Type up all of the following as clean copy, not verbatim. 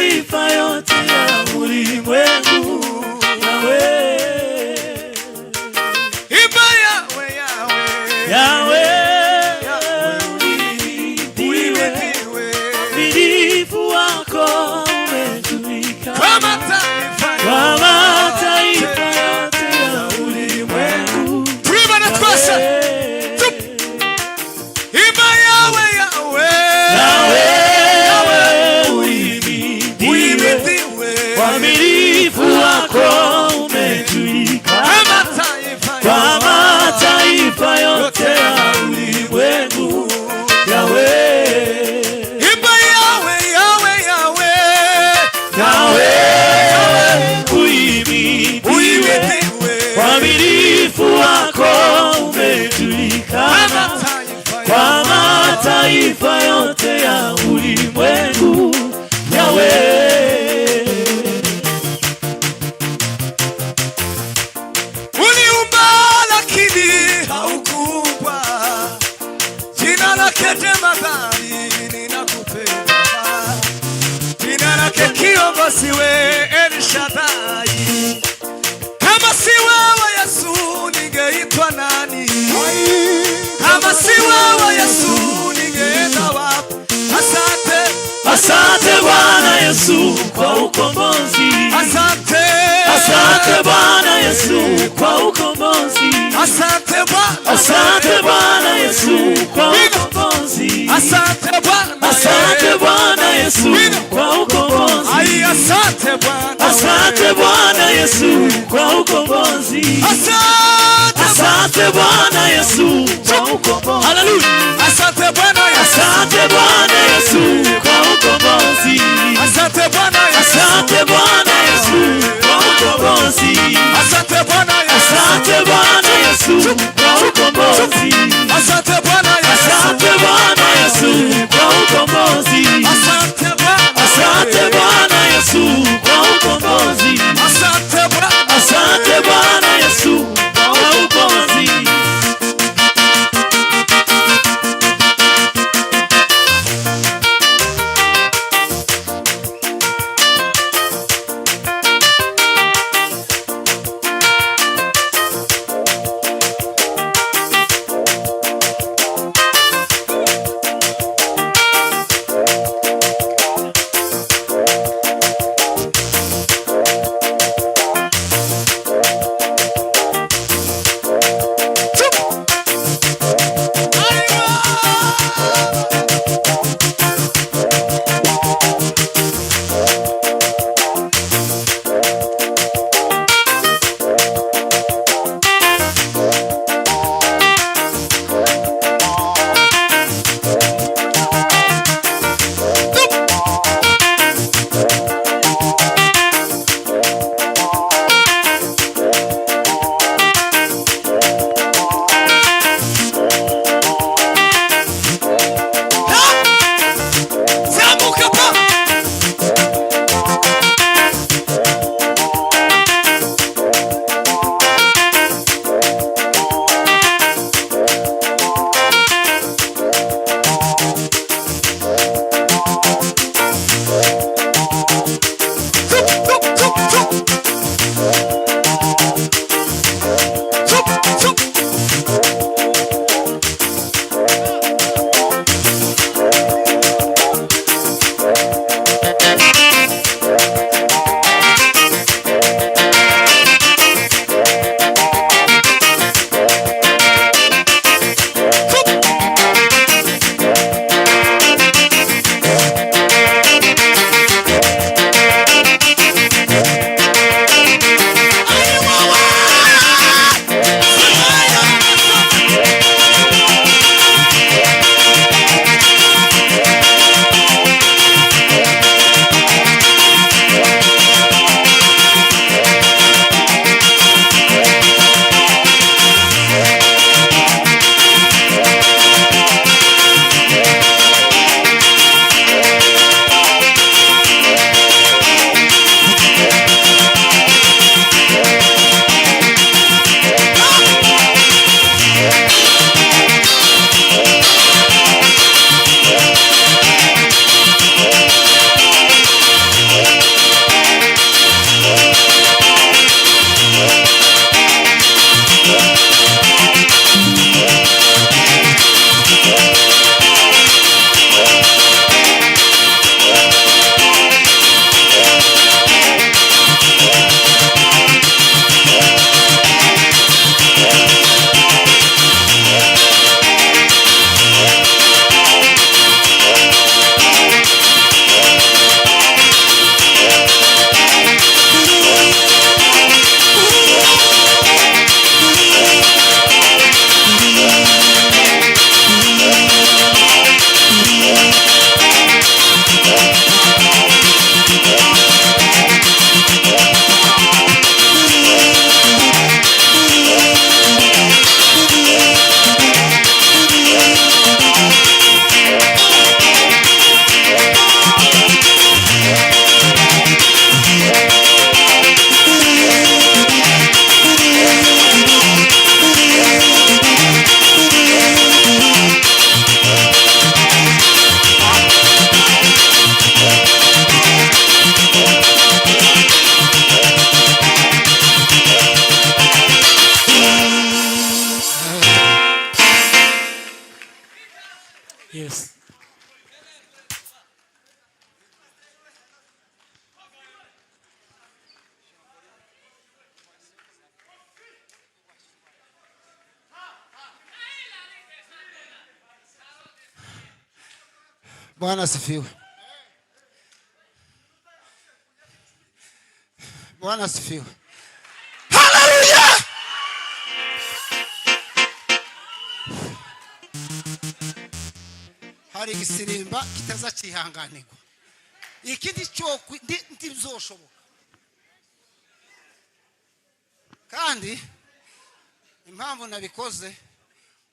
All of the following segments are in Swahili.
mataifa yote ya ulimwengu. Yawe, Imba Yawe, Yawe, Yawe, uaminifu wako umejulikana kwa mataifa yote ya ulimwengu. Tuimba na twasa. Imba Yawe, Yawe, Yawe, uhimidiwe, uaminifu wako umejulikana kwa mataifa yote ya ulimwengu. Yawe, Imba Yawe, Yawe, Yawe, Yawe, uhimidiwe, uaminifu wako umejulikana kwa mataifa yote ya ulimwengu. Yawe, uliumba lakini haukuumba, jina lake jemadari ninakupenda, jina lake kiongozi we El Shaddai. Kama si wewe Yesu ningeitwa nani? Kama si wewe Yesu ningeenda wapi? Asante, asante Bwana Yesu kwa ukombozi. asante, Asante Bwana Yesu kwa ukombozi. asante Bwana, Asante Bwana Yesu kwa ukombozi. asante Bwana, Asante Bwana Yesu kwa ukombozi. ai asante Bwana, Asante Bwana Yesu kwa ukombozi. Asante Bwana Yesu kwa ukombozi. Hallelujah. Asante Bwana Yesu. Asante Bwana Yesu kwa ukombozi. Asante Bwana Yesu. Asante Bwana Yesu kwa ukombozi. Asante Bwana Yesu. Asante Bwana Yesu kwa ukombozi. Asante Bwana Yesu. Asante Bwana Yesu kwa ukombozi. Asante Bwana. Asante Bwana Yesu kwa ukombozi. Asante Bwana. Asante Bwana Yesu kwa ukombozi. Yes. Bwana asifiwe. Bwana asifiwe. Haleluya! Hari igisirimba kitaza kihanganirwa. Ikindi cyo ndizoshoboka. Kandi impamvu nabikoze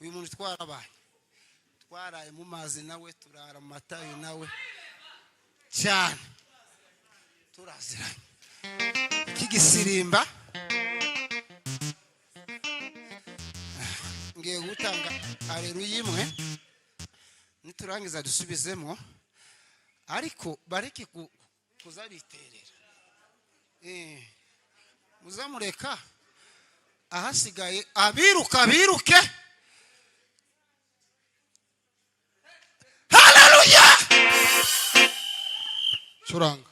uyu muntu twarabaye. Twaraye mu mazi nawe turara mu matayo nawe cyane turaziranye. Iki gisirimba ngiye gutanga haleluya imwe niturangiza dusubizemo ariko bareke kuzabiterera muzamureka ahasigaye biruke. Haleluya! Curanga.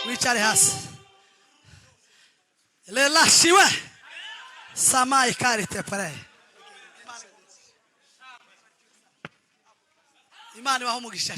wicare hasi relashiwe samai karite pare Imana ibaho umugisha